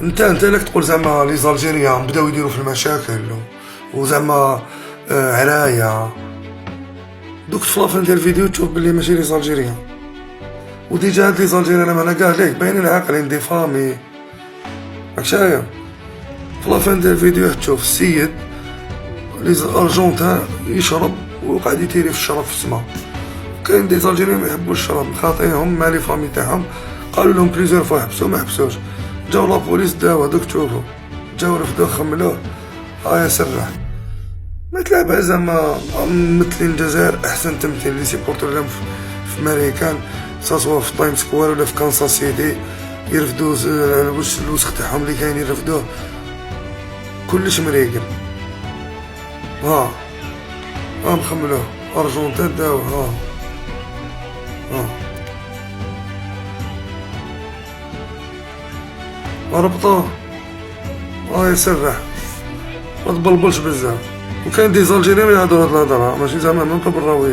انت لك تقول زعما لي زالجيريان بداو يديروا في المشاكل وزعما عرايا. دوك في لافان ديال الفيديو تشوف بلي ماشي لي زالجيريان، وديجا هاد لي زالجيريان انا كاع ليك باينين عاقلين دي فامي. راك شايف في لافان ديال الفيديو تشوف السيد لي ارجونتان يشرب وقاعد يتيري في الشراب في السما. كاين دي زالجيريان ما يحبوش الشراب خاطيهم مع لي فامي تاعهم، قالوا لهم بليزيور فوا حبسوا ما حبسوش، جاو لابوليس داو هادوك تشوفو جاو رفدوه خملوه هايا سرح. ما تلعبها زعما ممثلين الجزائر احسن تمثيل لي سيبورتو لهم في ماريكان ساسوا في تايم سكوير ولا في كانساس سيتي يرفدو واش الوسخ تاعهم اللي كاين يرفدوه كلش مريقل. ها مخملوه ارجونتين داو ربطوه يسرح ما تبلبلش بزاف. وكاين دي زالجيريان يهضروا هاد الهضره ماشي زعما من قبل راوي.